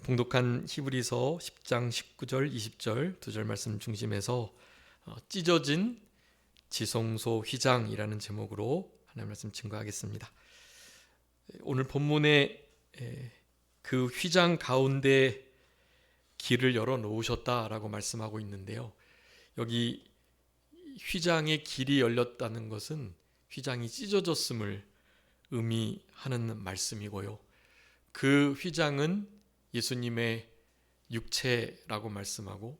봉독한 히브리서 10장 19절 20절 두 절 말씀 중심에서 찢어진 지성소 휘장이라는 제목으로 하나님 말씀 증거하겠습니다. 오늘 본문에 그 휘장 가운데 길을 열어 놓으셨다라고 말씀하고 있는데요. 여기 휘장의 길이 열렸다는 것은 휘장이 찢어졌음을 의미하는 말씀이고요. 그 휘장은 예수님의 육체라고 말씀하고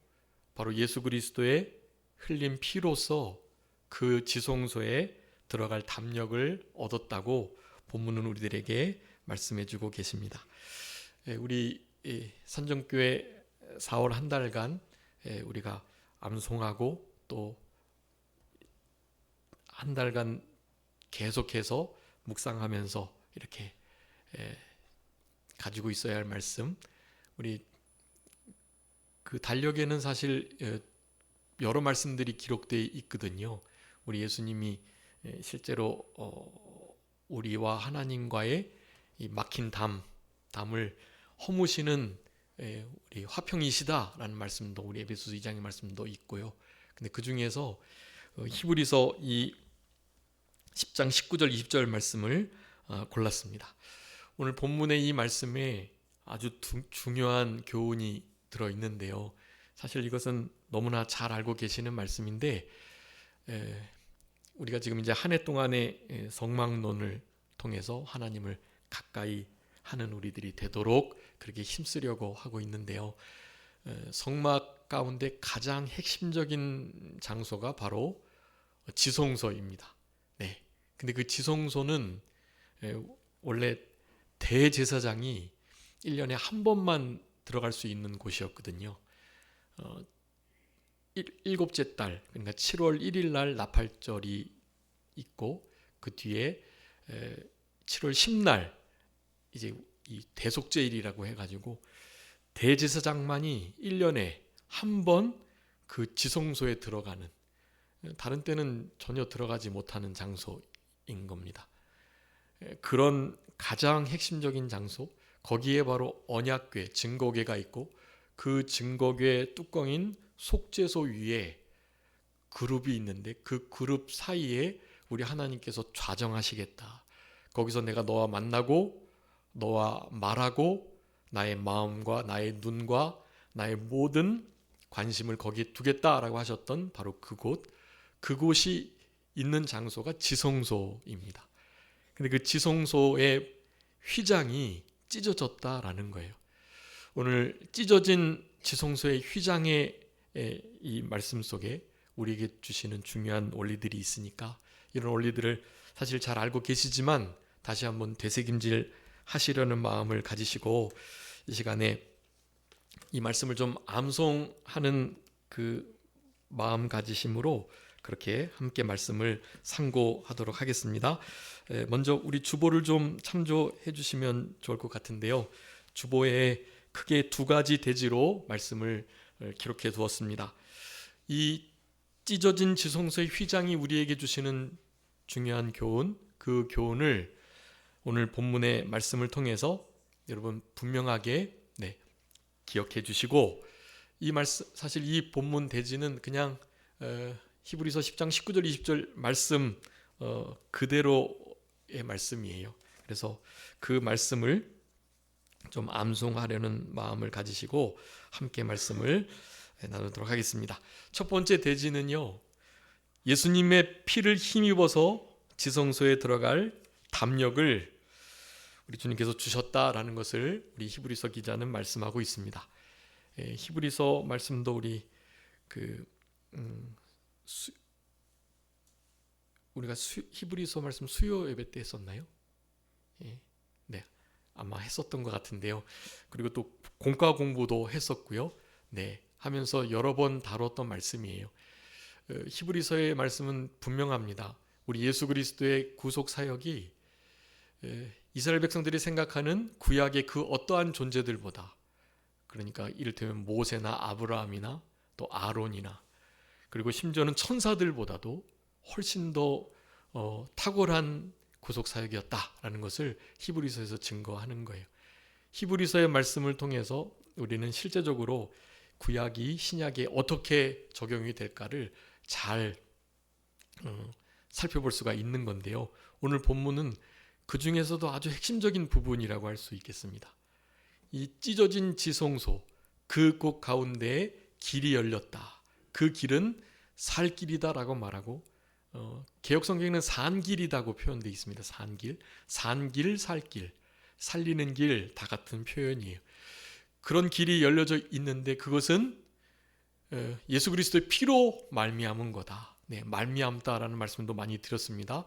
바로 예수 그리스도의 흘린 피로서 그 지성소에 들어갈 담력을 얻었다고 본문은 우리들에게 말씀해주고 계십니다. 우리 산정교회 4월 한 달간 우리가 암송하고 또 한 달간 계속해서 묵상하면서 이렇게 가지고 있어야 할 말씀, 우리 그 달력에는 사실 여러 말씀들이 기록되어 있거든요. 우리 예수님이 실제로 우리와 하나님과의 이 막힌 담을 허무시는 우리 화평이시다라는 말씀도 우리 에베소서 2장의 말씀도 있고요. 근데 그 중에서 히브리서 이 10장 19절 20절 말씀을 골랐습니다. 오늘 본문의 이 말씀에 아주 중요한 교훈이 들어있는데요. 사실 이것은 너무나 잘 알고 계시는 말씀인데 우리가 지금 이제 한 해 동안의 성막론을 통해서 하나님을 가까이 하는 우리들이 되도록 그렇게 힘쓰려고 하고 있는데요. 성막 가운데 가장 핵심적인 장소가 바로 지성소입니다. 네. 근데 그 지성소는 원래 대제사장이 1년에 한 번만 들어갈 수 있는 곳이었거든요. 일곱째 달, 그러니까 7월 1일 날 나팔절이 있고 그 뒤에 7월 10날 이제 이 대속죄일이라고 해가지고 대제사장만이 1년에 한 번 그 지성소에 들어가는, 다른 때는 전혀 들어가지 못하는 장소인 겁니다. 그런 가장 핵심적인 장소, 거기에 바로 언약궤, 증거궤가 있고 그 증거궤 뚜껑인 속죄소 위에 그룹이 있는데 그 그룹 사이에 우리 하나님께서 좌정하시겠다. 거기서 내가 너와 만나고 너와 말하고 나의 마음과 나의 눈과 나의 모든 관심을 거기에 두겠다라고 하셨던 바로 그곳이 있는 장소가 지성소입니다. 근데 그 지성소의 휘장이 찢어졌다라는 거예요. 오늘 찢어진 지성소의 휘장의 이 말씀 속에 우리에게 주시는 중요한 원리들이 있으니까 이런 원리들을 사실 잘 알고 계시지만 다시 한번 되새김질 하시려는 마음을 가지시고 이 시간에 이 말씀을 좀 암송하는 그 마음 가지심으로 그렇게 함께 말씀을 상고하도록 하겠습니다. 먼저 우리 주보를 좀 참조해 주시면 좋을 것 같은데요. 주보에 크게 두 가지 대지로 말씀을 기록해 두었습니다. 이 찢어진 지성소의 휘장이 우리에게 주시는 중요한 교훈, 그 교훈을 오늘 본문의 말씀을 통해서 여러분 분명하게 기억해 주시고, 이 말씀, 사실 이 본문 대지는 그냥 히브리서 10장 19절 20절 말씀 그대로의 말씀이에요. 그래서 그 말씀을 좀 암송하려는 마음을 가지시고 함께 말씀을 나누도록 하겠습니다. 첫 번째 대지는요, 예수님의 피를 힘입어서 지성소에 들어갈 담력을 우리 주님께서 주셨다라는 것을 우리 히브리서 기자는 말씀하고 있습니다. 히브리서 말씀도 우리 우리가 히브리서 말씀 수요 예배 때 했었나요? 네, 아마 했었던 것 같은데요. 그리고 또 공과 공부도 했었고요. 네, 하면서 여러 번 다뤘던 말씀이에요. 히브리서의 말씀은 분명합니다. 우리 예수 그리스도의 구속 사역이 이스라엘 백성들이 생각하는 구약의 그 어떠한 존재들보다, 그러니까 이를테면 모세나 아브라함이나 또 아론이나 그리고 심지어는 천사들보다도 훨씬 더 탁월한 구속 사역이었다라는 것을 히브리서에서 증거하는 거예요. 히브리서의 말씀을 통해서 우리는 실제적으로 구약이 신약에 어떻게 적용이 될까를 잘 살펴볼 수가 있는 건데요. 오늘 본문은 그 중에서도 아주 핵심적인 부분이라고 할 수 있겠습니다. 이 찢어진 지성소, 그 곳 가운데에 길이 열렸다. 그 길은 살 길이다라고 말하고 개역성경에는 산길이라고 표현되어 있습니다. 산길, 산길, 살길, 살리는 길 다 같은 표현이에요. 그런 길이 열려져 있는데 그것은 예수 그리스도의 피로 말미암은 거다. 네, 말미암다라는 말씀도 많이 드렸습니다.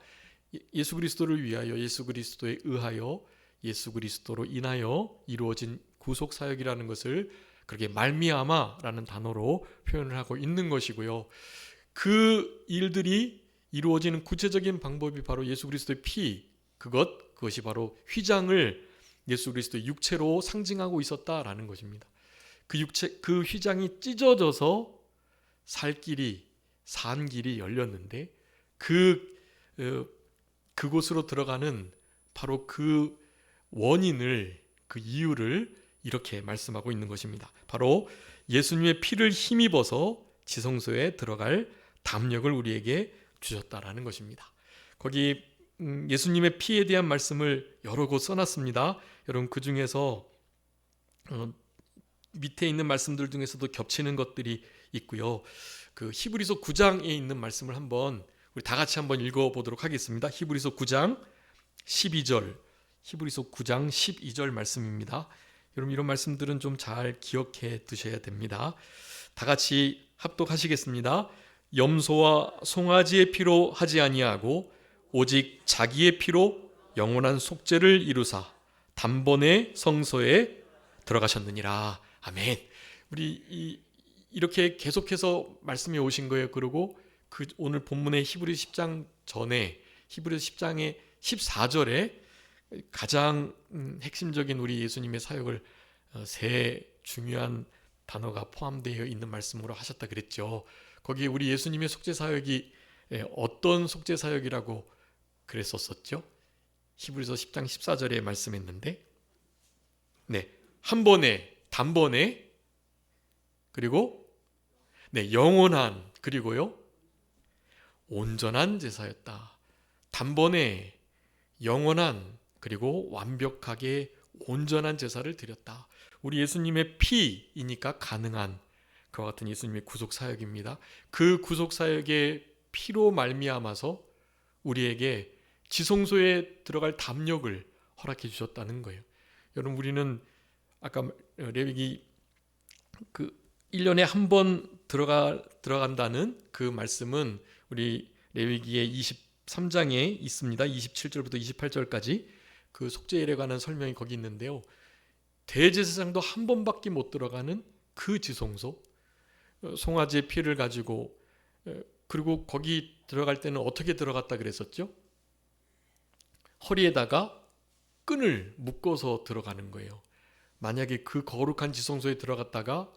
예수 그리스도를 위하여, 예수 그리스도에 의하여, 예수 그리스도로 인하여 이루어진 구속 사역이라는 것을 그렇게 말미암아라는 단어로 표현을 하고 있는 것이고요. 그 일들이 이루어지는 구체적인 방법이 바로 예수 그리스도의 피, 그것이 바로 휘장을 예수 그리스도의 육체로 상징하고 있었다라는 것입니다. 그 휘장이 찢어져서 살 길이, 산 길이 열렸는데 그곳으로 들어가는 바로 그 원인을, 그 이유를 이렇게 말씀하고 있는 것입니다. 바로 예수님의 피를 힘입어서 지성소에 들어갈 담력을 우리에게 주셨다라는 것입니다. 거기 예수님의 피에 대한 말씀을 여러 곳 써놨습니다. 여러분 그 중에서 밑에 있는 말씀들 중에서도 겹치는 것들이 있고요. 그 히브리서 9장에 있는 말씀을 우리 다 같이 한번 읽어보도록 하겠습니다. 히브리서 9장 12절, 히브리서 9장 12절 말씀입니다. 여러분 이런 말씀들은 좀 잘 기억해 두셔야 됩니다. 다 같이 합독하시겠습니다. 염소와 송아지의 피로 하지 아니하고 오직 자기의 피로 영원한 속죄를 이루사 단번에 성소에 들어가셨느니라. 아멘. 우리 이렇게 계속해서 말씀이 오신 거예요. 그리고 오늘 본문의 히브리서 10장 전에 히브리서 10장의 14절에 가장 핵심적인 우리 예수님의 사역을 세 중요한 단어가 포함되어 있는 말씀으로 하셨다 그랬죠. 거기에 우리 예수님의 속죄 사역이 어떤 속죄 사역이라고 그랬었죠? 히브리서 10장 14절에 말씀했는데, 네, 한 번에, 단번에, 그리고 영원한, 그리고요 온전한 제사였다. 단번에 영원한 그리고 완벽하게 온전한 제사를 드렸다. 우리 예수님의 피이니까 가능한 그와 같은 예수님의 구속 사역입니다. 그 구속 사역의 피로 말미암아서 우리에게 지성소에 들어갈 담력을 허락해 주셨다는 거예요. 여러분 우리는 아까 레위기 1년에 한 번 들어간다는 그 말씀은 우리 레위기의 23장에 있습니다. 27절부터 28절까지 그 속죄일에 관한 설명이 거기 있는데요. 대제사장도 한 번밖에 못 들어가는 그 지성소, 송아지의 피를 가지고, 그리고 거기 들어갈 때는 어떻게 들어갔다 그랬었죠? 허리에다가 끈을 묶어서 들어가는 거예요. 만약에 그 거룩한 지성소에 들어갔다가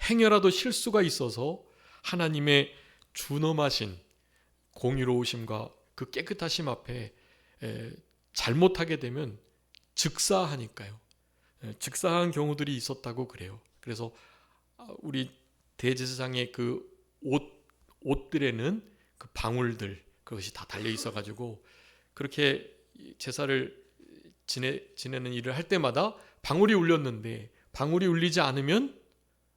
행여라도 실수가 있어서 하나님의 준엄하신 공의로우심과 그 깨끗하심 앞에 잘못하게 되면 즉사하니까요. 즉사한 경우들이 있었다고 그래요. 그래서 우리 대제사장의 그 옷들에는 그 방울들, 그것이 다 달려 있어가지고 그렇게 제사를 지내는 일을 할 때마다 방울이 울렸는데 방울이 울리지 않으면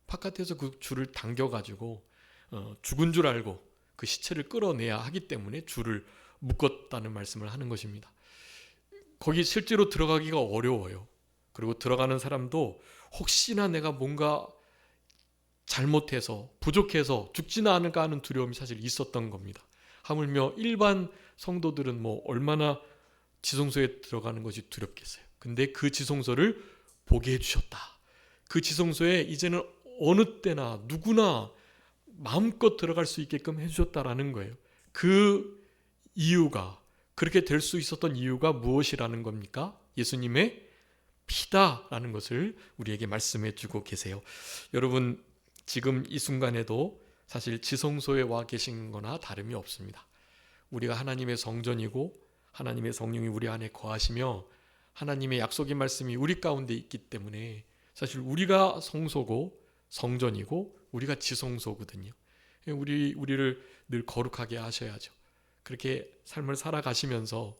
바깥에서 그 줄을 당겨가지고 죽은 줄 알고 그 시체를 끌어내야 하기 때문에 줄을 묶었다는 말씀을 하는 것입니다. 거기 실제로 들어가기가 어려워요. 그리고 들어가는 사람도 혹시나 내가 뭔가 잘못해서 부족해서 죽지는 않을까 하는 두려움이 사실 있었던 겁니다. 하물며 일반 성도들은 얼마나 지성소에 들어가는 것이 두렵겠어요. 근데 그 지성소를 보게 해주셨다. 그 지성소에 이제는 어느 때나 누구나 마음껏 들어갈 수 있게끔 해주셨다라는 거예요. 그 이유가, 그렇게 될 수 있었던 이유가 무엇이라는 겁니까? 예수님의 피다라는 것을 우리에게 말씀해 주고 계세요. 여러분 지금 이 순간에도 사실 지성소에 와 계신 거나 다름이 없습니다. 우리가 하나님의 성전이고 하나님의 성령이 우리 안에 거하시며 하나님의 약속의 말씀이 우리 가운데 있기 때문에 사실 우리가 성소고 성전이고 우리가 지성소거든요. 우리를 늘 거룩하게 하셔야죠. 그렇게 삶을 살아가시면서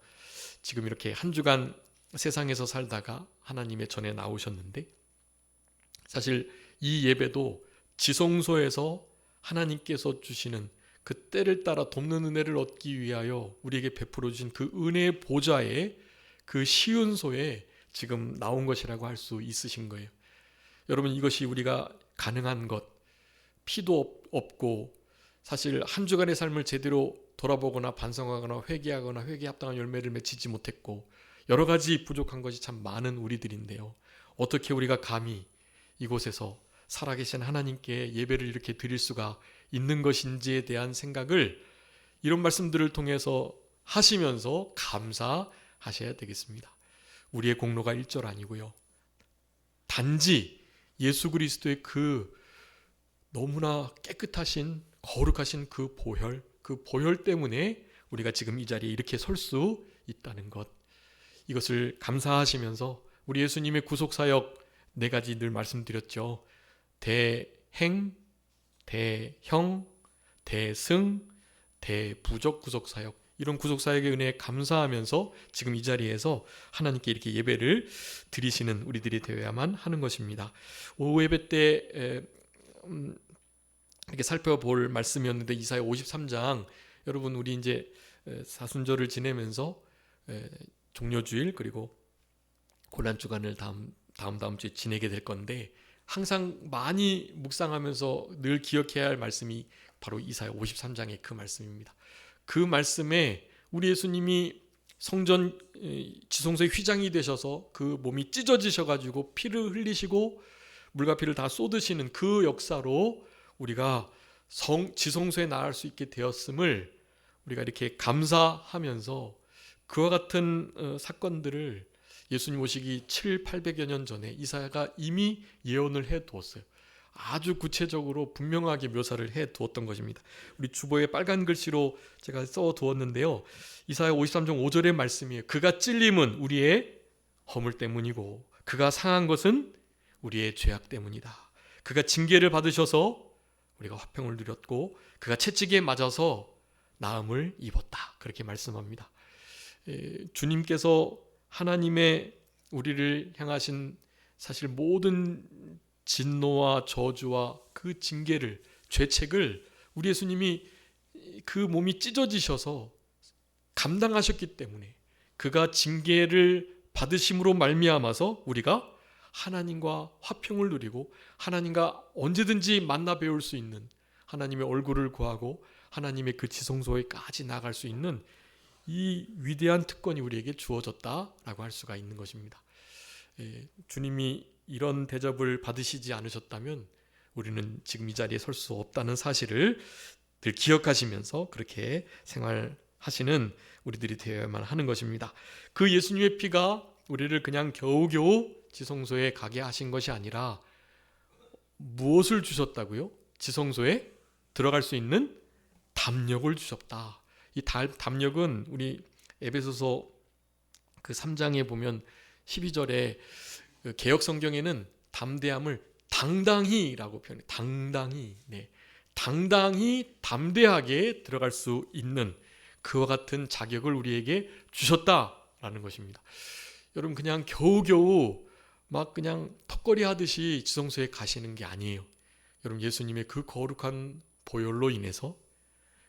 지금 이렇게 한 주간 세상에서 살다가 하나님의 전에 나오셨는데, 사실 이 예배도 지성소에서 하나님께서 주시는 그 때를 따라 돕는 은혜를 얻기 위하여 우리에게 베풀어 주신 그 은혜의 보좌에, 그 시은소에 지금 나온 것이라고 할 수 있으신 거예요. 여러분, 이것이 우리가 가능한 것, 피도 없고 사실 한 주간의 삶을 제대로 돌아보거나 반성하거나 회개하거나 회개에 합당한 열매를 맺히지 못했고 여러 가지 부족한 것이 참 많은 우리들인데요, 어떻게 우리가 감히 이곳에서 살아계신 하나님께 예배를 이렇게 드릴 수가 있는 것인지에 대한 생각을 이런 말씀들을 통해서 하시면서 감사하셔야 되겠습니다. 우리의 공로가 일절 아니고요, 단지 예수 그리스도의 그 너무나 깨끗하신 거룩하신 그 보혈 때문에 우리가 지금 이 자리에 이렇게 설 수 있다는 것, 이것을 감사하시면서 우리 예수님의 구속사역 4가지 늘 말씀드렸죠. 대행, 대형, 대승, 대부적 구속사역, 이런 구속사역의 은혜에 감사하면서 지금 이 자리에서 하나님께 이렇게 예배를 드리시는 우리들이 되어야만 하는 것입니다. 오후 예배 때 이렇게 살펴볼 말씀이었는데, 이사야 53장, 여러분 우리 이제 사순절을 지내면서 종료주일 그리고 고난주간을 다음 주에 지내게 될 건데, 항상 많이 묵상하면서 늘 기억해야 할 말씀이 바로 이사야 53장의 그 말씀입니다. 그 말씀에 우리 예수님이 성전 지성소의 휘장이 되셔서 그 몸이 찢어지셔가지고 피를 흘리시고 물과 피를 다 쏟으시는 그 역사로 우리가 지성소에 나갈 수 있게 되었음을 우리가 이렇게 감사하면서, 그와 같은 사건들을 예수님 오시기 700~800여 년 전에 이사야가 이미 예언을 해 두었어요. 아주 구체적으로 분명하게 묘사를 해 두었던 것입니다. 우리 주보에 빨간 글씨로 제가 써 두었는데요, 이사야 53장 5절의 말씀이에요. 그가 찔림은 우리의 허물 때문이고 그가 상한 것은 우리의 죄악 때문이다. 그가 징계를 받으셔서 우리가 화평을 누렸고 그가 채찍에 맞아서 나음을 입었다. 그렇게 말씀합니다. 주님께서 하나님의 우리를 향하신 사실 모든 진노와 저주와 그 징계를, 죄책을 우리 예수님이 그 몸이 찢어지셔서 감당하셨기 때문에, 그가 징계를 받으심으로 말미암아서 우리가 하나님과 화평을 누리고 하나님과 언제든지 만나 배울 수 있는, 하나님의 얼굴을 구하고 하나님의 그 지성소에까지 나아갈 수 있는 이 위대한 특권이 우리에게 주어졌다라고 할 수가 있는 것입니다. 주님이 이런 대접을 받으시지 않으셨다면 우리는 지금 이 자리에 설 수 없다는 사실을 늘 기억하시면서 그렇게 생활하시는 우리들이 되어야만 하는 것입니다. 그 예수님의 피가 우리를 그냥 겨우겨우 지성소에 가게 하신 것이 아니라 무엇을 주셨다고요? 지성소에 들어갈 수 있는 담력을 주셨다. 이 담력은 우리 에베소서 그 3장에 보면 12절에 개역 성경에는 담대함을 당당히라고 표현해요. 당당히, 당당히 담대하게 들어갈 수 있는 그와 같은 자격을 우리에게 주셨다라는 것입니다. 여러분, 그냥 겨우겨우 막 그냥 턱걸이 하듯이 지성소에 가시는 게 아니에요. 여러분, 예수님의 그 거룩한 보혈로 인해서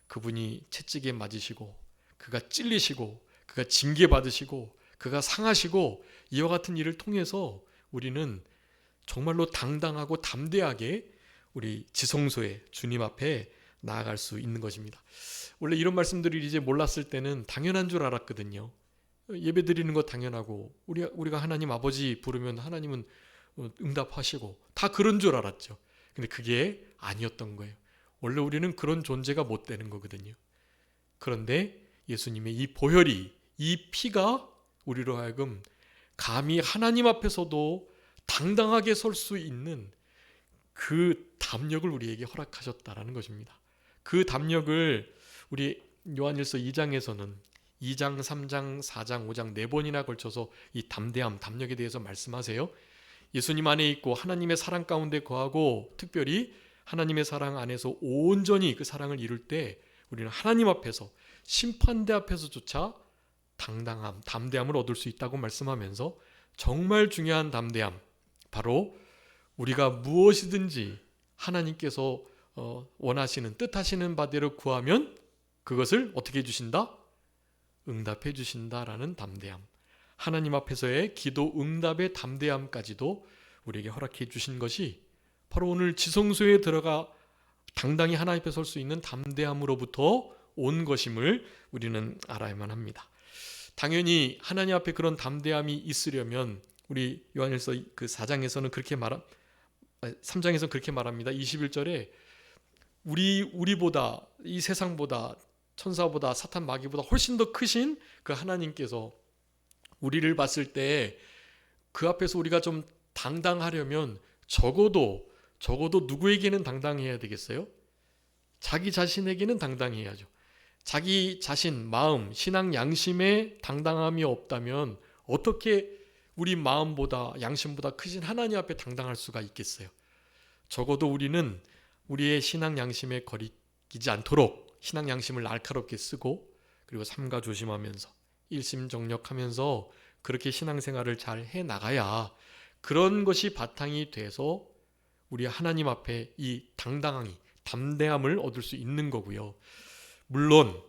그분이 채찍에 맞으시고 그가 찔리시고 그가 징계받으시고 그가 상하시고 이와 같은 일을 통해서 우리는 정말로 당당하고 담대하게 우리 지성소에 주님 앞에 나아갈 수 있는 것입니다. 원래 이런 말씀들을 이제 몰랐을 때는 당연한 줄 알았거든요. 예배 드리는 거 당연하고 우리가 하나님 아버지 부르면 하나님은 응답하시고 다 그런 줄 알았죠. 근데 그게 아니었던 거예요. 원래 우리는 그런 존재가 못 되는 거거든요. 그런데 예수님의 이 보혈이, 이 피가 우리로 하여금 감히 하나님 앞에서도 당당하게 설 수 있는 그 담력을 우리에게 허락하셨다라는 것입니다. 그 담력을 우리 요한일서 2장에서는 2장, 3장, 4장, 5장 4번이나 걸쳐서 이 담대함, 담력에 대해서 말씀하세요. 예수님 안에 있고 하나님의 사랑 가운데 거하고 특별히 하나님의 사랑 안에서 온전히 그 사랑을 이룰 때 우리는 하나님 앞에서 심판대 앞에서조차 당당함, 담대함을 얻을 수 있다고 말씀하면서 정말 중요한 담대함, 바로 우리가 무엇이든지 하나님께서 원하시는 뜻하시는 바대로 구하면 그것을 어떻게 해주신다? 응답해 주신다라는 담대함. 하나님 앞에서의 기도 응답의 담대함까지도 우리에게 허락해 주신 것이 바로 오늘 지성소에 들어가 당당히 하나님 앞에 설 수 있는 담대함으로부터 온 것임을 우리는 알아야만 합니다. 당연히 하나님 앞에 그런 담대함이 있으려면 우리 요한일서 그 4장에서는 그렇게 3장에서는 그렇게 말합니다. 21절에 우리보다 이 세상보다 천사보다 사탄 마귀보다 훨씬 더 크신 그 하나님께서 우리를 봤을 때 그 앞에서 우리가 좀 당당하려면 적어도 누구에게는 당당해야 되겠어요? 자기 자신에게는 당당해야죠. 자기 자신, 마음, 신앙 양심에 당당함이 없다면 어떻게 우리 마음보다 양심보다 크신 하나님 앞에 당당할 수가 있겠어요? 적어도 우리는 우리의 신앙 양심에 거리끼지 않도록 신앙 양심을 날카롭게 쓰고 그리고 삼가 조심하면서 일심정력하면서 그렇게 신앙생활을 잘 해나가야 그런 것이 바탕이 돼서 우리 하나님 앞에 이 당당함이 담대함을 얻을 수 있는 거고요. 물론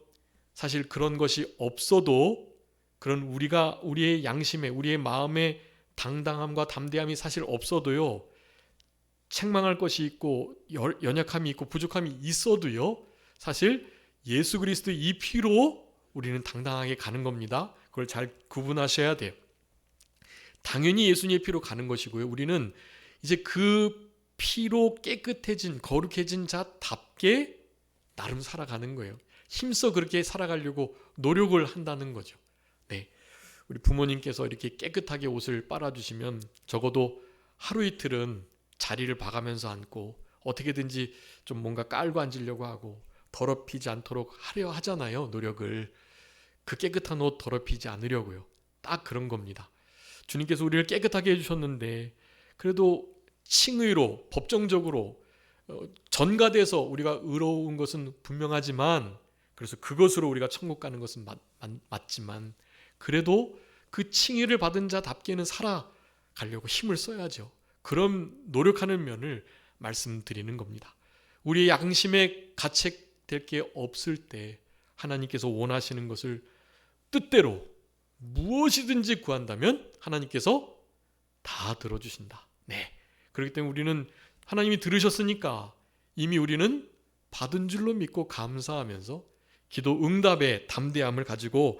사실 그런 것이 없어도 그런 우리의 양심에 우리의 마음에 당당함과 담대함이 사실 없어도요. 책망할 것이 있고 연약함이 있고 부족함이 있어도요. 사실 예수 그리스도의 이 피로 우리는 당당하게 가는 겁니다. 그걸 잘 구분하셔야 돼요. 당연히 예수님의 피로 가는 것이고요. 우리는 이제 그 피로 깨끗해진 거룩해진 자답게 나름 살아가는 거예요. 힘써 그렇게 살아가려고 노력을 한다는 거죠. 네, 우리 부모님께서 이렇게 깨끗하게 옷을 빨아주시면 적어도 하루 이틀은 자리를 봐가면서 앉고 어떻게든지 좀 뭔가 깔고 앉으려고 하고 더럽히지 않도록 하려 하잖아요. 노력을. 그 깨끗한 옷 더럽히지 않으려고요. 딱 그런 겁니다. 주님께서 우리를 깨끗하게 해주셨는데 그래도 칭의로 법정적으로 전가돼서 우리가 의로운 것은 분명하지만 그래서 그것으로 우리가 천국 가는 것은 맞지만 그래도 그 칭의를 받은 자답게는 살아가려고 힘을 써야죠. 그런 노력하는 면을 말씀드리는 겁니다. 우리의 양심에 가책될 게 없을 때 하나님께서 원하시는 것을 뜻대로 무엇이든지 구한다면 하나님께서 다 들어주신다. 네. 그렇기 때문에 우리는 하나님이 들으셨으니까 이미 우리는 받은 줄로 믿고 감사하면서 기도 응답의 담대함을 가지고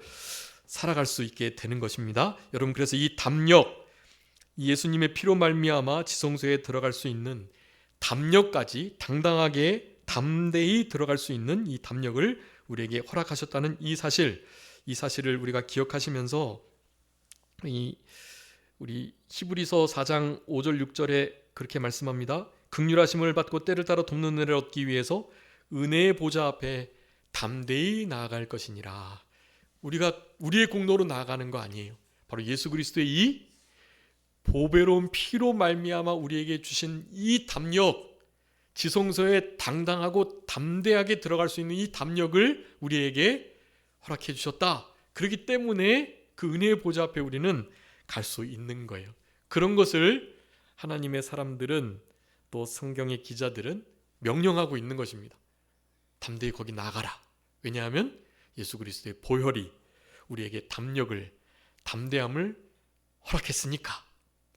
살아갈 수 있게 되는 것입니다. 여러분, 그래서 이 담력, 예수님의 피로 말미암아 지성소에 들어갈 수 있는 담력까지 당당하게 담대히 들어갈 수 있는 이 담력을 우리에게 허락하셨다는 이 사실을 우리가 기억하시면서 우리 히브리서 4장 5절 6절에 그렇게 말씀합니다. 긍휼하심을 받고 때를 따라 돕는 은혜를 얻기 위해서 은혜의 보좌 앞에 담대히 나아갈 것이니라. 우리가 우리의 공로로 나아가는 거 아니에요. 바로 예수 그리스도의 이 보배로운 피로 말미암아 우리에게 주신 이 담력, 지성소에 당당하고 담대하게 들어갈 수 있는 이 담력을 우리에게 허락해 주셨다. 그렇기 때문에 그 은혜의 보좌 앞에 우리는 갈 수 있는 거예요. 그런 것을 하나님의 사람들은 또 성경의 기자들은 명령하고 있는 것입니다. 담대히 거기 나가라. 왜냐하면 예수 그리스도의 보혈이 우리에게 담력을, 담대함을 허락했으니까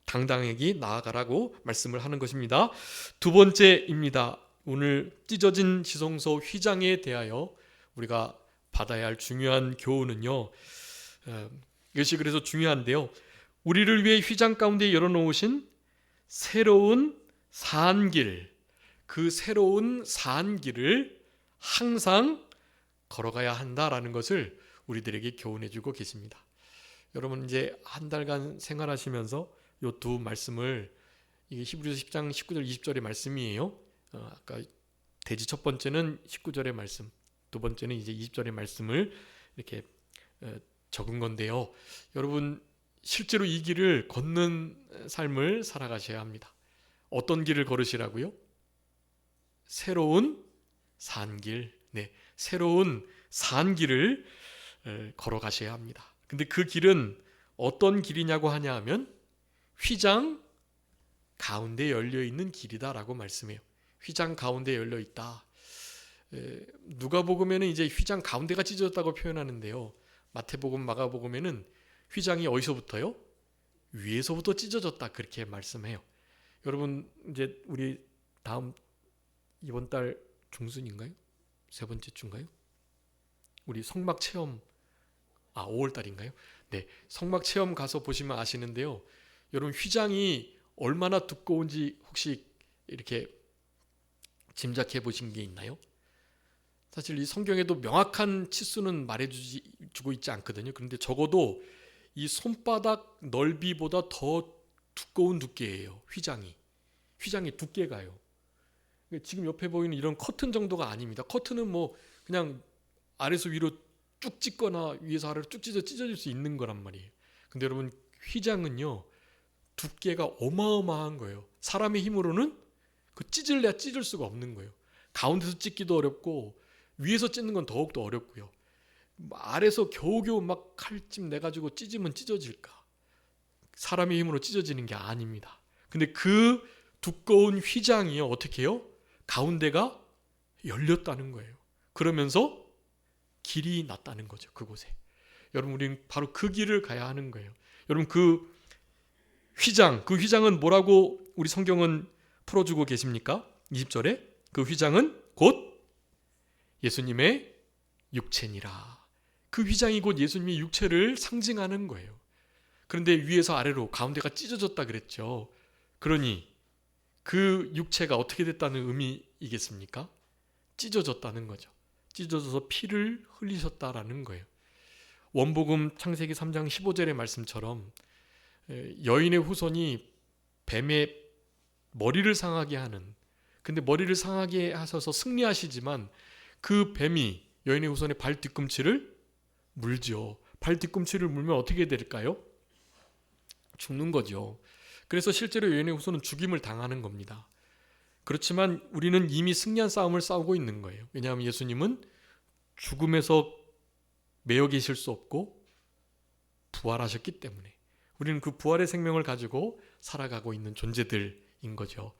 당당하게 나아가라고 말씀을 하는 것입니다. 두 번째입니다. 오늘 찢어진 지성소 휘장에 대하여 우리가 받아야 할 중요한 교훈은요. 이것이 그래서 중요한데요. 우리를 위해 휘장 가운데 열어놓으신 새로운 산길, 그 새로운 산길을 항상 걸어가야 한다라는 것을 우리들에게 교훈해주고 계십니다. 여러분 이제 한 달간 생활하시면서 이 두 말씀을 이게 히브리서 10장 19절 20절의 말씀이에요. 아까 대지 첫 번째는 19절의 말씀, 두 번째는 이제 20절의 말씀을 이렇게 적은 건데요. 여러분 실제로 이 길을 걷는 삶을 살아가셔야 합니다. 어떤 길을 걸으시라고요? 새로운 산길, 새로운 산길을 걸어가셔야 합니다. 근데 그 길은 어떤 길이냐고 하냐 하면 휘장 가운데 열려있는 길이다라고 말씀해요. 휘장 가운데 열려있다. 누가복음에는 이제 휘장 가운데가 찢어졌다고 표현하는데요. 마태복음, 마가복음에는 휘장이 어디서부터요? 위에서부터 찢어졌다 그렇게 말씀해요. 여러분 이제 우리 다음 이번 달 중순인가요? 세 번째 주인가요? 우리 성막 체험 5월 달인가요? 네, 성막 체험 가서 보시면 아시는데요. 여러분 휘장이 얼마나 두꺼운지 혹시 이렇게 짐작해 보신 게 있나요? 사실 이 성경에도 명확한 치수는 말해주고 있지 않거든요. 그런데 적어도 이 손바닥 넓이보다 더 두꺼운 두께예요. 휘장이 두께가요. 지금 옆에 보이는 이런 커튼 정도가 아닙니다. 커튼은 뭐 그냥 아래에서 위로 쭉 찢거나 위에서 아래로 쭉 찢어질 수 있는 거란 말이에요. 근데 여러분 휘장은요 두께가 어마어마한 거예요. 사람의 힘으로는 그 찢을래야 찢을 수가 없는 거예요. 가운데서 찢기도 어렵고 위에서 찢는 건 더욱더 어렵고요. 아래에서 겨우겨우 막 칼집 내가지고 찢으면 찢어질까? 사람의 힘으로 찢어지는 게 아닙니다. 근데 그 두꺼운 휘장이요 어떻게 해요? 가운데가 열렸다는 거예요. 그러면서 길이 났다는 거죠. 그곳에. 여러분 우리는 바로 그 길을 가야 하는 거예요. 여러분 그 휘장은 뭐라고 우리 성경은 풀어주고 계십니까? 20절에 그 휘장은 곧 예수님의 육체니라. 그 휘장이 곧 예수님의 육체를 상징하는 거예요. 그런데 위에서 아래로 가운데가 찢어졌다 그랬죠. 그러니 그 육체가 어떻게 됐다는 의미이겠습니까? 찢어졌다는 거죠. 찢어져서 피를 흘리셨다라는 거예요. 원복음 창세기 3장 15절의 말씀처럼 여인의 후손이 뱀의 머리를 상하게 하는, 근데 머리를 상하게 하셔서 승리하시지만 그 뱀이 여인의 후손의 발 뒤꿈치를 물죠. 발 뒤꿈치를 물면 어떻게 될까요? 죽는 거죠. 그래서 실제로 여인의 후손은 죽임을 당하는 겁니다. 그렇지만 우리는 이미 승리한 싸움을 싸우고 있는 거예요. 왜냐하면 예수님은 죽음에서 매여 계실 수 없고 부활하셨기 때문에 우리는 그 부활의 생명을 가지고 살아가고 있는 존재들인 거죠.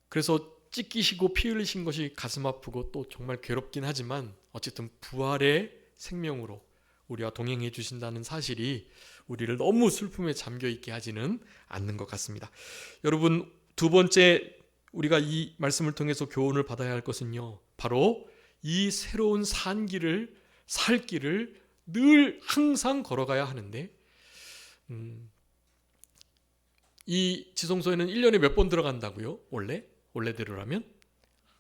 그래서 찢기시고 피 흘리신 것이 가슴 아프고 또 정말 괴롭긴 하지만 어쨌든 부활의 생명으로 우리와 동행해 주신다는 사실이 우리를 너무 슬픔에 잠겨 있게 하지는 않는 것 같습니다. 여러분 두 번째 우리가 이 말씀을 통해서 교훈을 받아야 할 것은요, 바로 이 새로운 살 길을 늘 항상 걸어가야 하는데 이 지성소에는 1년에 몇 번 들어간다고요? 원래대로라면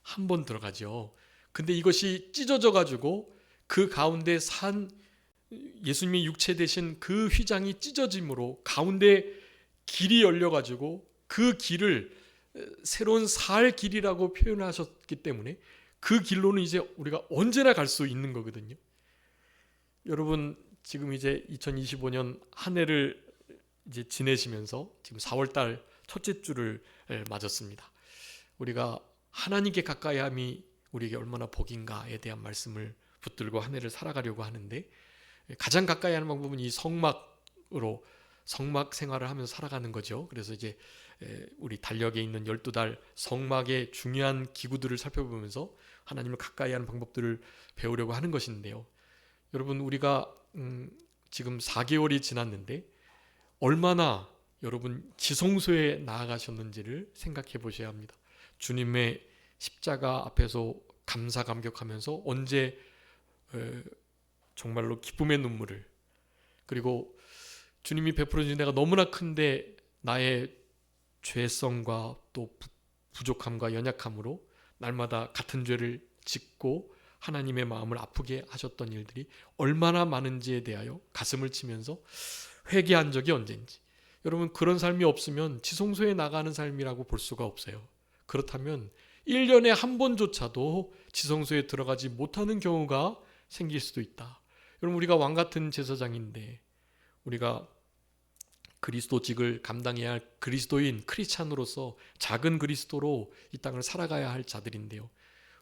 한 번 들어가죠. 근데 이것이 찢어져 가지고 그 가운데 예수님의 육체 되신 그 휘장이 찢어짐으로 가운데 길이 열려 가지고 그 길을 새로운 살 길이라고 표현하셨기 때문에 그 길로는 이제 우리가 언제나 갈 수 있는 거거든요. 여러분 지금 이제 2025년 한 해를 이제 지내시면서 지금 4월달 첫째 주를 맞았습니다. 우리가 하나님께 가까이함이 우리에게 얼마나 복인가에 대한 말씀을 붙들고 한 해를 살아가려고 하는데 가장 가까이 하는 방법은 이 성막 생활을 하면서 살아가는 거죠. 그래서 이제 우리 달력에 있는 12달 성막의 중요한 기구들을 살펴보면서 하나님을 가까이 하는 방법들을 배우려고 하는 것인데요. 여러분 우리가 지금 4개월이 지났는데 얼마나 여러분 지성소에 나아가셨는지를 생각해 보셔야 합니다. 주님의 십자가 앞에서 감사 감격하면서 언제 정말로 기쁨의 눈물을, 그리고 주님이 베풀어 주신 내가 너무나 큰데 나의 죄성과 또 부족함과 연약함으로 날마다 같은 죄를 짓고 하나님의 마음을 아프게 하셨던 일들이 얼마나 많은지에 대하여 가슴을 치면서 회개한 적이 언젠지. 여러분 그런 삶이 없으면 지성소에 나가는 삶이라고 볼 수가 없어요. 그렇다면 1년에 한 번조차도 지성소에 들어가지 못하는 경우가 생길 수도 있다. 여러분, 우리가 왕 같은 제사장인데, 우리가 그리스도직을 감당해야 할 그리스도인 크리스찬으로서 작은 그리스도로 이 땅을 살아가야 할 자들인데요,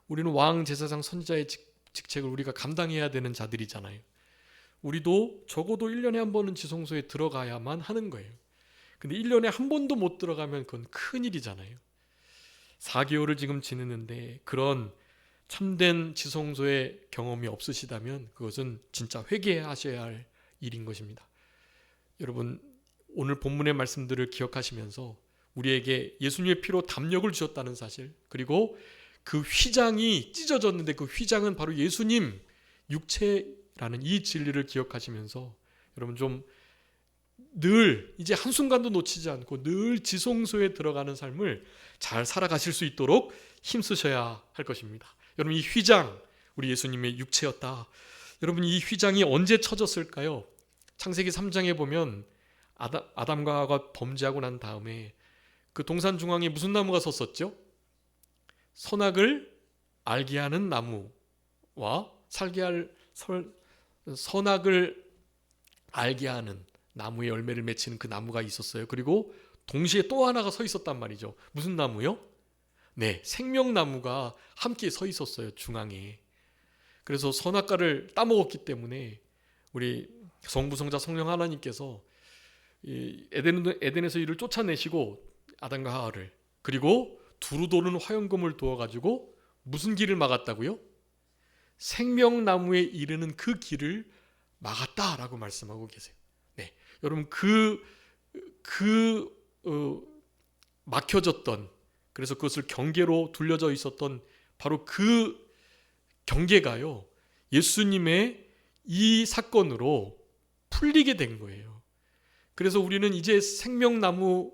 우리는 왕, 제사장, 선지자의 직책을 우리가 감당해야 되는 자들이잖아요. 우리도 적어도 1년에 한 번은 지성소에 들어가야만 하는 거예요. 근데 1년에 한 번도 못 들어가면 그건 큰일이잖아요. 4개월을 지금 지내는데 그런 참된 지성소의 경험이 없으시다면 그것은 진짜 회개하셔야 할 일인 것입니다. 여러분, 오늘 본문의 말씀들을 기억하시면서 우리에게 예수님의 피로 담력을 주셨다는 사실, 그리고 그 휘장이 찢어졌는데 그 휘장은 바로 예수님 육체라는 이 진리를 기억하시면서 여러분 좀 늘 이제 한순간도 놓치지 않고 늘 지성소에 들어가는 삶을 잘 살아가실 수 있도록 힘쓰셔야 할 것입니다. 여러분, 이 휘장, 우리 예수님의 육체였다. 여러분, 이 휘장이 언제 쳐졌을까요? 창세기 3장에 보면 아담과 하와가 범죄하고 난 다음에 그 동산 중앙에 무슨 나무가 섰었죠? 선악을 알게 하는 나무와 선악을 알게 하는 나무의 열매를 맺히는 그 나무가 있었어요. 그리고 동시에 또 하나가 서 있었단 말이죠. 무슨 나무요? 네, 생명나무가 함께 서 있었어요, 중앙에. 그래서 선악과를 따먹었기 때문에 우리 성부성자 성령 하나님께서 에덴에서 이를 쫓아내시고 아담과 하와를, 그리고 두루 도는 화염검을 두어가지고 무슨 길을 막았다고요? 생명나무에 이르는 그 길을 막았다라고 말씀하고 계세요. 네, 여러분, 막혀졌던, 그래서 그것을 경계로 둘려져 있었던 바로 그 경계가요, 예수님의 이 사건으로 풀리게 된 거예요. 그래서 우리는 이제 생명나무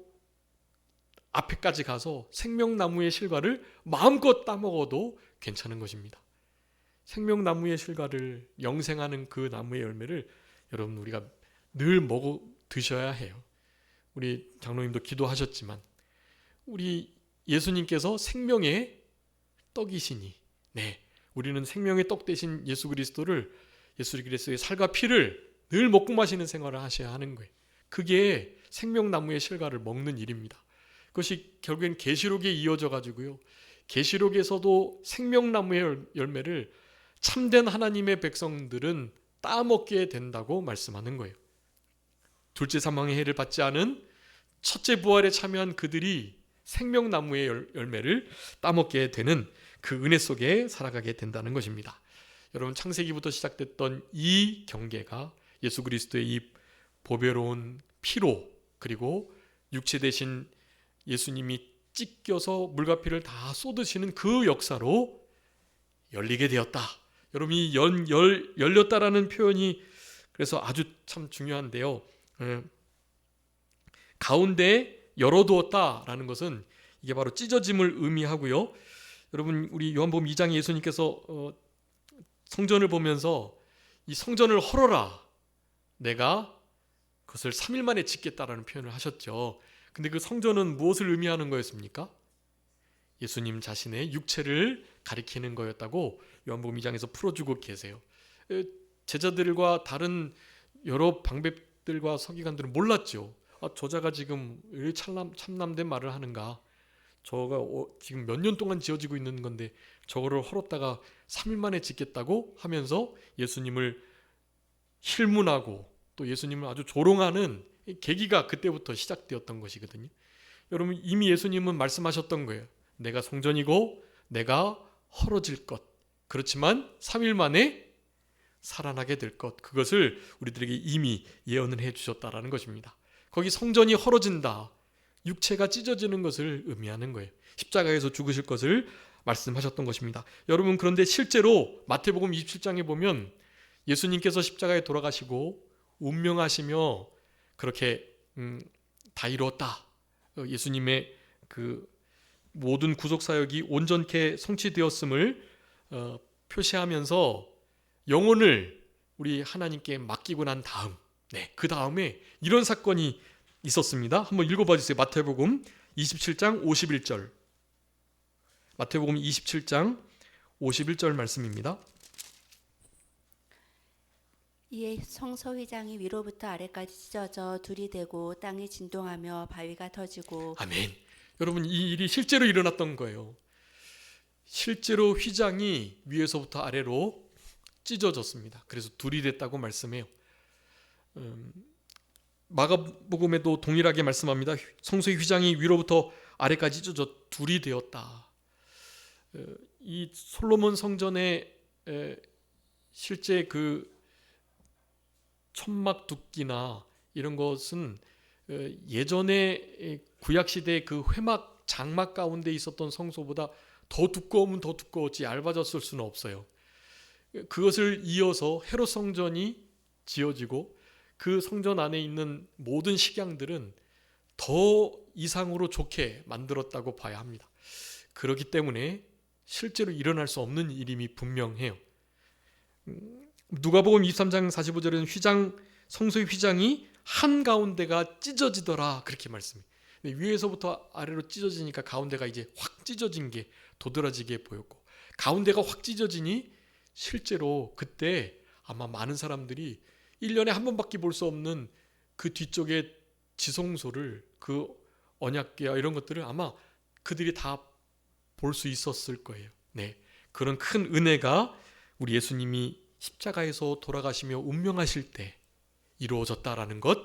앞에까지 가서 생명나무의 실과를 마음껏 따먹어도 괜찮은 것입니다. 생명나무의 실과를, 영생하는 그 나무의 열매를 여러분 우리가 늘 먹어 드셔야 해요. 우리 장로님도 기도하셨지만 우리 예수님께서 생명의 떡이시니, 네, 우리는 생명의 떡 대신 예수 그리스도의 살과 피를 늘 먹고 마시는 생활을 하셔야 하는 거예요. 그게 생명나무의 실과를 먹는 일입니다. 그것이 결국엔 계시록에 이어져 가지고요, 계시록에서도 생명나무의 열매를 참된 하나님의 백성들은 따먹게 된다고 말씀하는 거예요. 둘째 사망의 해를 받지 않은 첫째 부활에 참여한 그들이 생명나무의 열매를 따먹게 되는 그 은혜 속에 살아가게 된다는 것입니다. 여러분, 창세기부터 시작됐던 이 경계가 예수 그리스도의 이 보배로운 피로, 그리고 육체 대신 예수님이 찢겨서 물과 피를 다 쏟으시는 그 역사로 열리게 되었다. 여러분, 이 열렸다라는 표현이 그래서 아주 참 중요한데요, 가운데 열어두었다라는 것은 이게 바로 찢어짐을 의미하고요. 여러분, 우리 요한복음 2장에 예수님께서 성전을 보면서 이 성전을 헐어라, 내가 그것을 3일 만에 짓겠다라는 표현을 하셨죠. 근데 그 성전은 무엇을 의미하는 거였습니까? 예수님 자신의 육체를 가리키는 거였다고 요한복음 2장에서 풀어주고 계세요. 제자들과 다른 여러 방백들과 서기관들은 몰랐죠. 저자가 지금 왜 참남된 말을 하는가, 저가 지금 몇 년 동안 지어지고 있는 건데 저거를 헐었다가 3일 만에 짓겠다고 하면서 예수님을 힐문하고 또 예수님을 아주 조롱하는 계기가 그때부터 시작되었던 것이거든요. 여러분, 이미 예수님은 말씀하셨던 거예요. 내가 성전이고 내가 헐어질 것, 그렇지만 3일 만에 살아나게 될 것, 그것을 우리들에게 이미 예언을 해주셨다라는 것입니다. 거기 성전이 헐어진다, 육체가 찢어지는 것을 의미하는 거예요. 십자가에서 죽으실 것을 말씀하셨던 것입니다. 여러분, 그런데 실제로 마태복음 27장에 보면 예수님께서 십자가에 돌아가시고 운명하시며 그렇게 다 이루었다, 예수님의 그 모든 구속사역이 온전케 성취되었음을 표시하면서 영혼을 우리 하나님께 맡기고 난 다음, 그 다음에 이런 사건이 있었습니다. 한번 읽어봐 주세요. 마태복음 27장 51절. 마태복음 27장 51절 말씀입니다. 이에 성소 휘장이 위로부터 아래까지 찢어져 둘이 되고 땅이 진동하며 바위가 터지고. 아멘. 여러분, 이 일이 실제로 일어났던 거예요. 실제로 휘장이 위에서부터 아래로 찢어졌습니다. 그래서 둘이 됐다고 말씀해요. 마가복음에도 동일하게 말씀합니다. 성소의 휘장이 위로부터 아래까지 찢어져 둘이 되었다. 이 솔로몬 성전의 실제 그 천막 두께나 이런 것은 예전에 구약 시대 그 회막 장막 가운데 있었던 성소보다 더 두꺼우면 더 두꺼웠지 얇아졌을 수는 없어요. 그것을 이어서 헤롯 성전이 지어지고 그 성전 안에 있는 모든 식양들은 더 이상으로 좋게 만들었다고 봐야 합니다. 그렇기 때문에 실제로 일어날 수 없는 일임이 분명해요. 누가복음 23장 45절에는 성소의 휘장이 한가운데가 찢어지더라 그렇게 말씀해요. 위에서부터 아래로 찢어지니까 가운데가 이제 확 찢어진 게 도드라지게 보였고, 가운데가 확 찢어지니 실제로 그때 아마 많은 사람들이 1년에 한 번밖에 볼 수 없는 그 뒤쪽에 지성소를, 그 언약궤와 이런 것들을 아마 그들이 다 볼 수 있었을 거예요. 네, 그런 큰 은혜가 우리 예수님이 십자가에서 돌아가시며 운명하실 때 이루어졌다라는 것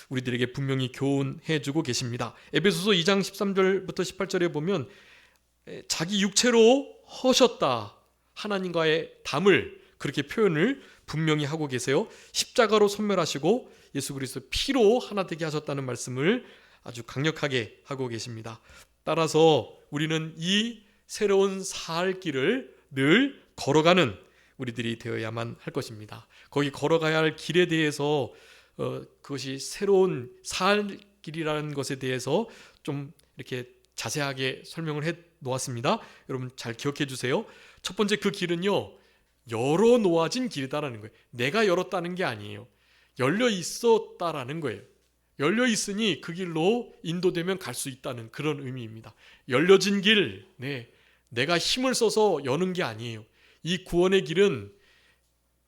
우리들에게 분명히 교훈해 주고 계십니다. 에베소서 2장 13절부터 18절에 보면 자기 육체로 허셨다, 하나님과의 담을 그렇게 표현을 분명히 하고 계세요. 십자가로 소멸하시고 예수 그리스도 피로 하나 되게 하셨다는 말씀을 아주 강력하게 하고 계십니다. 따라서 우리는 이 새로운 살 길을 늘 걸어가는 우리들이 되어야만 할 것입니다. 거기 걸어가야 할 길에 대해서 그것이 새로운 살 길이라는 것에 대해서 좀 이렇게 자세하게 설명을 해 놓았습니다. 여러분 잘 기억해 주세요. 첫 번째, 그 길은요, 열어 놓아진 길이다라는 거예요. 내가 열었다는 게 아니에요. 열려 있었다라는 거예요. 열려 있으니 그 길로 인도되면 갈 수 있다는 그런 의미입니다. 열려진 길, 네, 내가 힘을 써서 여는 게 아니에요. 이 구원의 길은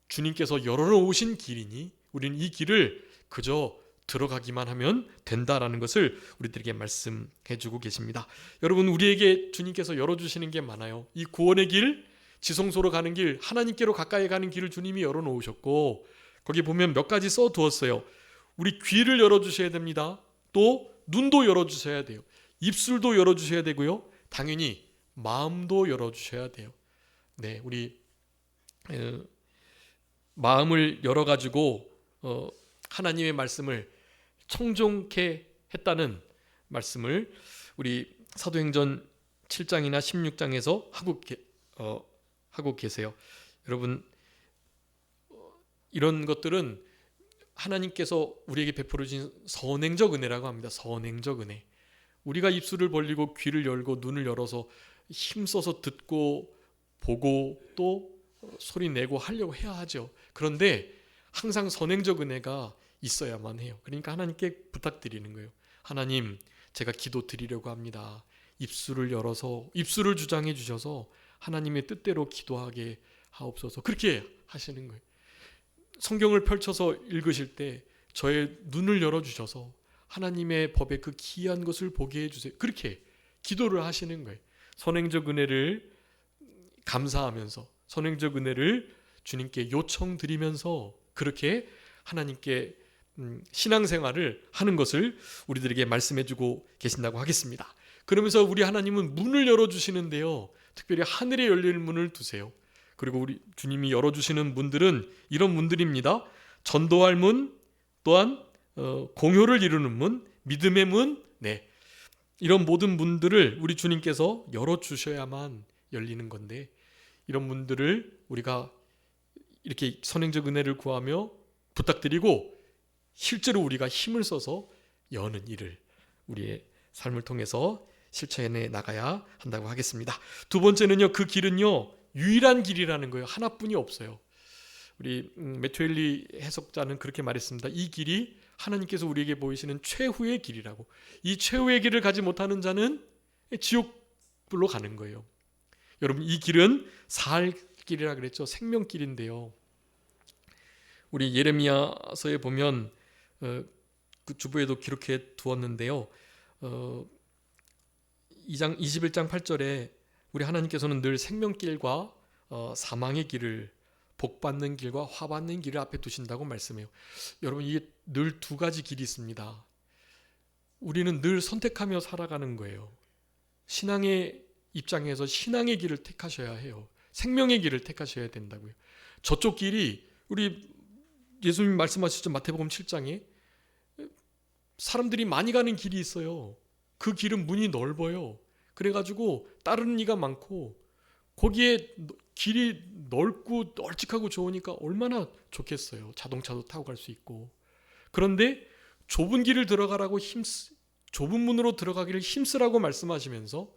주님께서 열어놓으신 길이니 우리는 이 길을 그저 들어가기만 하면 된다라는 것을 우리들에게 말씀해주고 계십니다. 여러분, 우리에게 주님께서 열어주시는 게 많아요. 이 구원의 길, 지성소로 가는 길, 하나님께로 가까이 가는 길을 주님이 열어놓으셨고, 거기 보면 몇 가지 써두었어요. 우리 귀를 열어주셔야 됩니다. 또 눈도 열어주셔야 돼요. 입술도 열어주셔야 되고요. 당연히 마음도 열어주셔야 돼요. 네, 우리 마음을 열어가지고 하나님의 말씀을 청종케 했다는 말씀을 우리 사도행전 7장이나 16장에서 하고 계세요. 여러분, 이런 것들은 하나님께서 우리에게 베풀어 주신 선행적 은혜라고 합니다. 선행적 은혜. 우리가 입술을 벌리고 귀를 열고 눈을 열어서 힘써서 듣고 보고 또 소리 내고 하려고 해야 하죠. 그런데 항상 선행적 은혜가 있어야만 해요. 그러니까 하나님께 부탁드리는 거예요. 하나님, 제가 기도 드리려고 합니다. 입술을 열어서, 입술을 주장해 주셔서 하나님의 뜻대로 기도하게 하옵소서. 그렇게 하시는 거예요. 성경을 펼쳐서 읽으실 때 저의 눈을 열어주셔서 하나님의 법의 그 기이한 것을 보게 해주세요. 그렇게 기도를 하시는 거예요. 선행적 은혜를 감사하면서, 선행적 은혜를 주님께 요청드리면서 그렇게 하나님께 신앙생활을 하는 것을 우리들에게 말씀해주고 계신다고 하겠습니다. 그러면서 우리 하나님은 문을 열어주시는데요, 특별히 하늘에 열릴 문을 두세요. 그리고 우리 주님이 열어주시는 문들은 이런 문들입니다. 전도할 문, 또한 공효를 이루는 문, 믿음의 문, 네, 이런 모든 문들을 우리 주님께서 열어주셔야만 열리는 건데, 이런 문들을 우리가 이렇게 선행적 은혜를 구하며 부탁드리고 실제로 우리가 힘을 써서 여는 일을 우리의 삶을 통해서 실천해 나가야 한다고 하겠습니다. 두 번째는요, 그 길은요 유일한 길이라는 거예요. 하나뿐이 없어요. 우리 매튜 헨리 해석자는 그렇게 말했습니다. 이 길이 하나님께서 우리에게 보이시는 최후의 길이라고. 이 최후의 길을 가지 못하는 자는 지옥불로 가는 거예요. 여러분, 이 길은 살 길이라 그랬죠. 생명길인데요, 우리 예레미야서에 보면 그 주보에도 기록해 두었는데요. 21장 8절에 우리 하나님께서는 늘 생명길과 사망의 길을, 복받는 길과 화받는 길을 앞에 두신다고 말씀해요. 여러분, 이게 늘 두 가지 길이 있습니다. 우리는 늘 선택하며 살아가는 거예요. 신앙의 입장에서 신앙의 길을 택하셔야 해요. 생명의 길을 택하셔야 된다고요. 저쪽 길이 우리 예수님 말씀하시죠. 마태복음 7장에 사람들이 많이 가는 길이 있어요. 그 길은 문이 넓어요. 그래가지고 따르는 이가 많고 거기에 길이 넓고 널찍하고 좋으니까 얼마나 좋겠어요. 자동차도 타고 갈 수 있고. 그런데 좁은 길을 들어가라고 좁은 문으로 들어가기를 힘쓰라고 말씀하시면서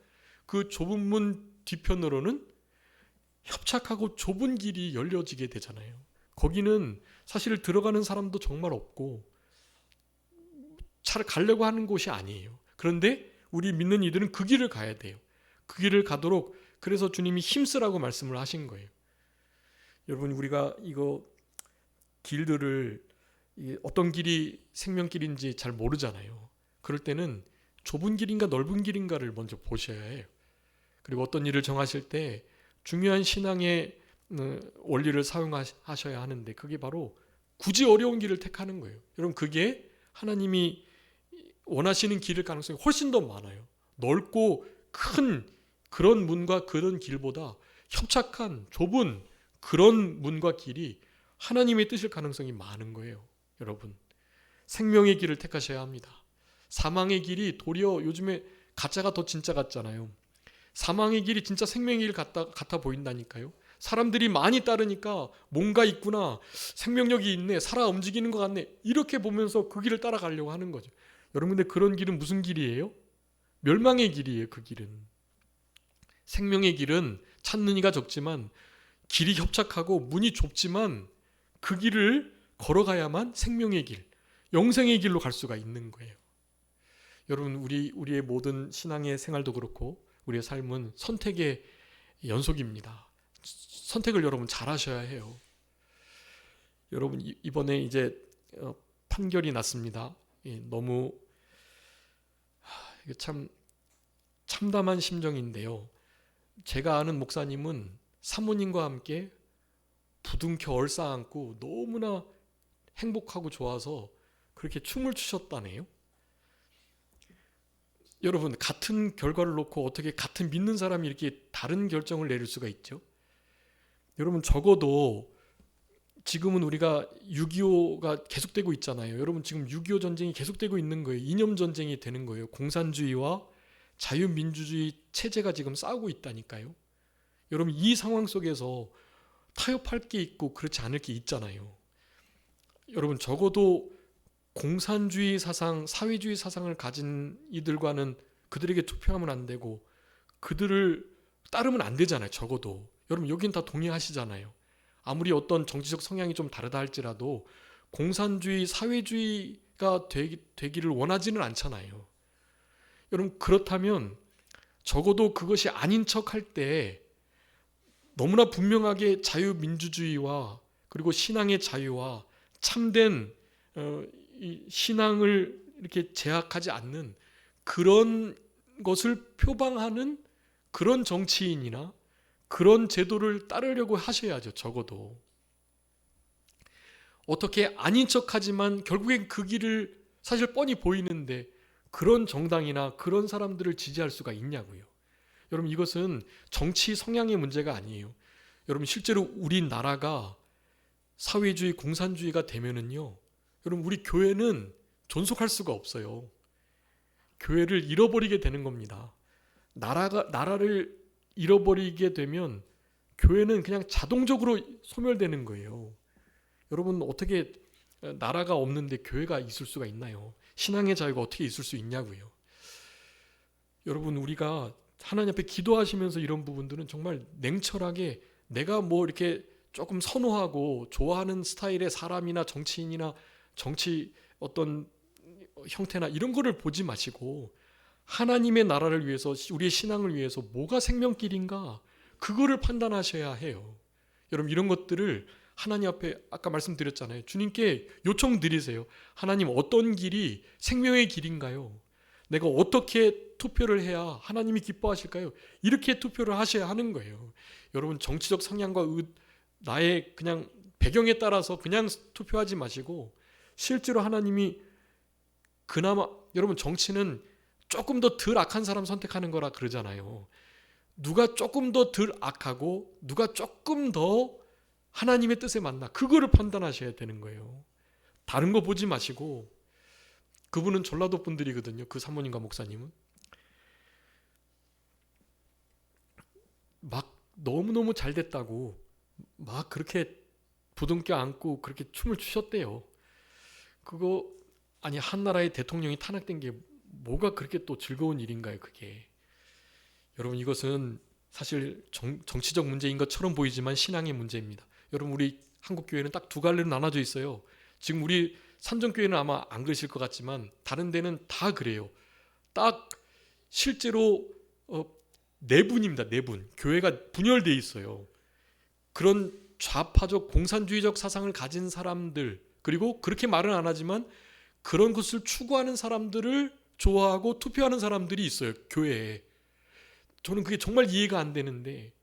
그 좁은 문 뒤편으로는 협착하고 좁은 길이 열려지게 되잖아요. 거기는 사실 들어가는 사람도 정말 없고 잘 가려고 하는 곳이 아니에요. 그런데 우리 믿는 이들은 그 길을 가야 돼요. 그 길을 가도록 그래서 주님이 힘쓰라고 말씀을 하신 거예요. 여러분, 우리가 이거 길들을 어떤 길이 생명길인지 잘 모르잖아요. 그럴 때는 좁은 길인가 넓은 길인가를 먼저 보셔야 해요. 그리고 어떤 일을 정하실 때 중요한 신앙의 원리를 사용하셔야 하는데 그게 바로 굳이 어려운 길을 택하는 거예요. 여러분, 그게 하나님이 원하시는 길일 가능성이 훨씬 더 많아요. 넓고 큰 그런 문과 그런 길보다 협착한 좁은 그런 문과 길이 하나님의 뜻일 가능성이 많은 거예요. 여러분, 생명의 길을 택하셔야 합니다. 사망의 길이 도리어 요즘에 가짜가 더 진짜 같잖아요. 사망의 길이 진짜 생명의 길 같아 보인다니까요. 사람들이 많이 따르니까 뭔가 있구나, 생명력이 있네, 살아 움직이는 것 같네, 이렇게 보면서 그 길을 따라가려고 하는 거죠. 여러분, 근데 그런 길은 무슨 길이에요? 멸망의 길이에요. 그 길은. 생명의 길은 찾는 이가 적지만 길이 협착하고 문이 좁지만 그 길을 걸어가야만 생명의 길, 영생의 길로 갈 수가 있는 거예요. 여러분, 우리의 모든 신앙의 생활도 그렇고 우리의 삶은 선택의 연속입니다. 선택을 여러분 잘 하셔야 해요. 여러분, 이번에 이제 판결이 났습니다. 너무 참 참담한 심정인데요. 제가 아는 목사님은 사모님과 함께 부둥켜 얼싸안고 너무나 행복하고 좋아서 그렇게 춤을 추셨다네요. 여러분, 같은 결과를 놓고 어떻게 같은 믿는 사람이 이렇게 다른 결정을 내릴 수가 있죠? 여러분, 적어도 지금은 우리가 6.25가 계속되고 있잖아요. 여러분, 지금 6.25 전쟁이 계속되고 있는 거예요. 이념 전쟁이 되는 거예요. 공산주의와 자유민주주의 체제가 지금 싸우고 있다니까요. 여러분, 이 상황 속에서 타협할 게 있고 그렇지 않을 게 있잖아요. 여러분, 적어도 공산주의 사상, 사회주의 사상을 가진 이들과는 그들에게 투표하면 안 되고 그들을 따르면 안 되잖아요. 적어도. 여러분, 여긴 다 동의하시잖아요. 아무리 어떤 정치적 성향이 좀 다르다 할지라도 공산주의, 사회주의가 되기를 원하지는 않잖아요. 여러분, 그렇다면 적어도 그것이 아닌 척할 때 너무나 분명하게 자유민주주의와 그리고 신앙의 자유와 참된 이 신앙을 이렇게 제약하지 않는 그런 것을 표방하는 그런 정치인이나 그런 제도를 따르려고 하셔야죠. 적어도. 어떻게 아닌 척하지만 결국엔 그 길을 사실 뻔히 보이는데 그런 정당이나 그런 사람들을 지지할 수가 있냐고요. 여러분, 이것은 정치 성향의 문제가 아니에요. 여러분, 실제로 우리나라가 사회주의, 공산주의가 되면은요, 여러분, 우리 교회는 존속할 수가 없어요. 교회를 잃어버리게 되는 겁니다. 나라를 잃어버리게 되면 교회는 그냥 자동적으로 소멸되는 거예요. 여러분, 어떻게 나라가 없는데 교회가 있을 수가 있나요? 신앙의 자유가 어떻게 있을 수 있냐고요. 여러분, 우리가 하나님 앞에 기도하시면서 이런 부분들은 정말 냉철하게 내가 뭐 이렇게 조금 선호하고 좋아하는 스타일의 사람이나 정치인이나 정치 어떤 형태나 이런 거를 보지 마시고 하나님의 나라를 위해서, 우리의 신앙을 위해서 뭐가 생명길인가, 그거를 판단하셔야 해요. 여러분, 이런 것들을 하나님 앞에 아까 말씀드렸잖아요. 주님께 요청 드리세요. 하나님, 어떤 길이 생명의 길인가요? 내가 어떻게 투표를 해야 하나님이 기뻐하실까요? 이렇게 투표를 하셔야 하는 거예요. 여러분, 정치적 성향과 나의 그냥 배경에 따라서 그냥 투표하지 마시고 실제로 하나님이 그나마, 여러분, 정치는 조금 더 덜 악한 사람 선택하는 거라 그러잖아요. 누가 조금 더 덜 악하고 누가 조금 더 하나님의 뜻에 맞나, 그거를 판단하셔야 되는 거예요. 다른 거 보지 마시고. 그분은 전라도 분들이거든요. 그 사모님과 목사님은 막 너무너무 잘 됐다고 막 그렇게 부둥켜 안고 그렇게 춤을 추셨대요. 그거, 아니, 한 나라의 대통령이 탄핵된 게 뭐가 그렇게 또 즐거운 일인가요, 그게. 여러분, 이것은 사실 정치적 문제인 것처럼 보이지만 신앙의 문제입니다. 여러분, 우리 한국교회는 딱 두 갈래로 나눠져 있어요. 지금 우리 산정교회는 아마 안 그러실 것 같지만 다른 데는 다 그래요. 딱 실제로 네 분입니다. 네 분. 교회가 분열돼 있어요. 그런 좌파적 공산주의적 사상을 가진 사람들, 그리고 그렇게 말은 안 하지만 그런 것을 추구하는 사람들을 좋아하고 투표하는 사람들이 있어요, 교회에. 저는 그게 정말 이해가 안 되는데,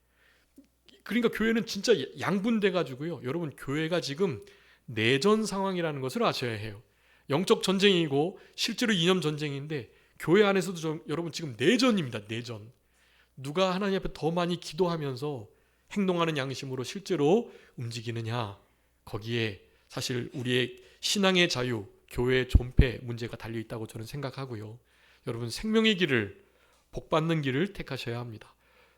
그러니까 교회는 진짜 양분돼 가지고요. 여러분, 교회가 지금 내전 상황이라는 것을 아셔야 해요. 영적 전쟁이고 실제로 이념 전쟁인데 교회 안에서도 여러분 지금 내전입니다. 내전. 누가 하나님 앞에 더 많이 기도하면서 행동하는 양심으로 실제로 움직이느냐, 거기에 사실 우리의 신앙의 자유, 교회의 존폐 문제가 달려 있다고 저는 생각하고요. 여러분, 생명의 길을, 복받는 길을 택하셔야 합니다.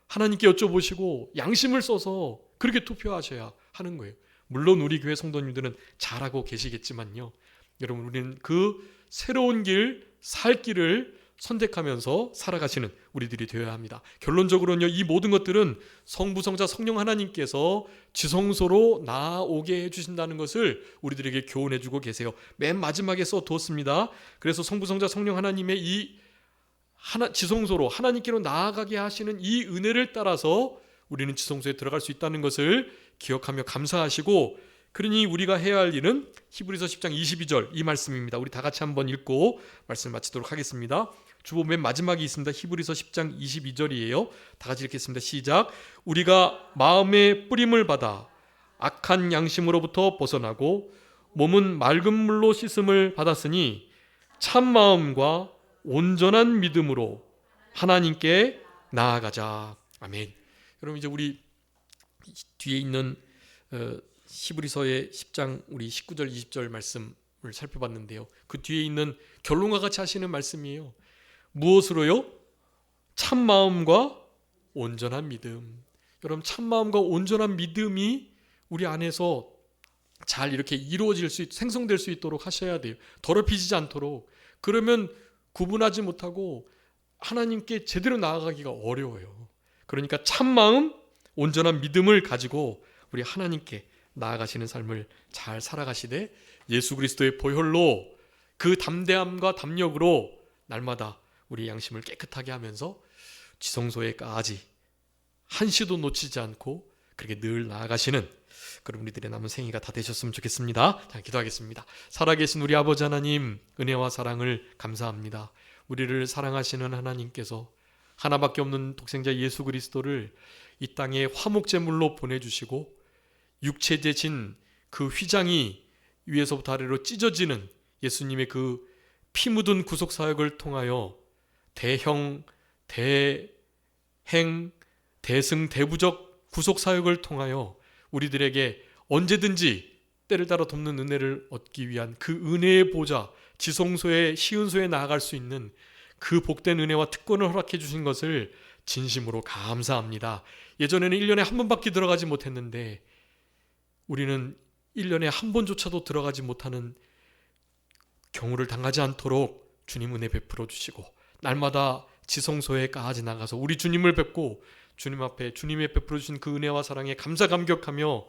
하나님께 여쭤보시고 양심을 써서 그렇게 투표하셔야 하는 거예요. 물론 우리 교회 성도님들은 잘하고 계시겠지만요. 여러분, 우리는 그 새로운 길, 살 길을 선택하면서 살아가시는 우리들이 되어야 합니다. 결론적으로는요, 이 모든 것들은 성부, 성자, 성령 하나님께서 지성소로 나아오게 해주신다는 것을 우리들에게 교훈해주고 계세요. 맨 마지막에 써두었습니다. 그래서 성부, 성자, 성령 하나님의 이 지성소로 하나님께로 나아가게 하시는 이 은혜를 따라서 우리는 지성소에 들어갈 수 있다는 것을 기억하며 감사하시고, 그러니 우리가 해야 할 일은 히브리서 10장 22절 이 말씀입니다. 우리 다 같이 한번 읽고 말씀을 마치도록 하겠습니다. 주보 맨 마지막에 있습니다. 히브리서 10장 22절이에요. 다 같이 읽겠습니다. 시작. 우리가 마음의 뿌림을 받아 악한 양심으로부터 벗어나고 몸은 맑은 물로 씻음을 받았으니 참 마음과 온전한 믿음으로 하나님께 나아가자. 아멘. 여러분, 이제 우리 뒤에 있는 히브리서의 10장 우리 19절 20절 말씀을 살펴봤는데요. 그 뒤에 있는 결론과 같이 하시는 말씀이에요. 무엇으로요? 참 마음과 온전한 믿음. 여러분, 참 마음과 온전한 믿음이 우리 안에서 잘 이렇게 이루어질 수 생성될 수 있도록 하셔야 돼요. 더럽히지 않도록. 그러면 구분하지 못하고 하나님께 제대로 나아가기가 어려워요. 그러니까 참 마음, 온전한 믿음을 가지고 우리 하나님께 나아가시는 삶을 잘 살아가시되 예수 그리스도의 보혈로 그 담대함과 담력으로 날마다 우리 양심을 깨끗하게 하면서 지성소에까지 한시도 놓치지 않고 그렇게 늘 나아가시는 그런 우리들의 남은 생애가 다 되셨으면 좋겠습니다. 자, 기도하겠습니다. 살아계신 우리 아버지 하나님, 은혜와 사랑을 감사합니다. 우리를 사랑하시는 하나님께서 하나밖에 없는 독생자 예수 그리스도를 이 땅에 화목제물로 보내주시고 육체제신 그 휘장이 위에서부터 아래로 찢어지는 예수님의 그 피 묻은 구속사역을 통하여 대형, 대행, 대승, 대부적 구속사역을 통하여 우리들에게 언제든지 때를 따라 돕는 은혜를 얻기 위한 그 은혜의 보좌, 지성소의 시은소에 나아갈 수 있는 그 복된 은혜와 특권을 허락해 주신 것을 진심으로 감사합니다. 예전에는 1년에 한 번밖에 들어가지 못했는데 우리는 1년에 한 번조차도 들어가지 못하는 경우를 당하지 않도록 주님 은혜 베풀어 주시고 날마다 지성소에까지 나가서 우리 주님을 뵙고 주님 앞에 주님의 베풀어 주신 그 은혜와 사랑에 감사 감격하며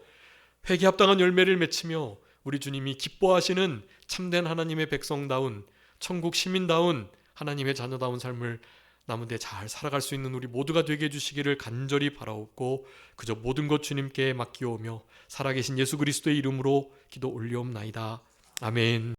회개 합당한 열매를 맺히며 우리 주님이 기뻐하시는 참된 하나님의 백성다운 천국 시민다운 하나님의 자녀다운 삶을 남은 데 잘 살아갈 수 있는 우리 모두가 되게 해주시기를 간절히 바라옵고 그저 모든 것 주님께 맡기오며 살아계신 예수 그리스도의 이름으로 기도 올리옵나이다. 아멘.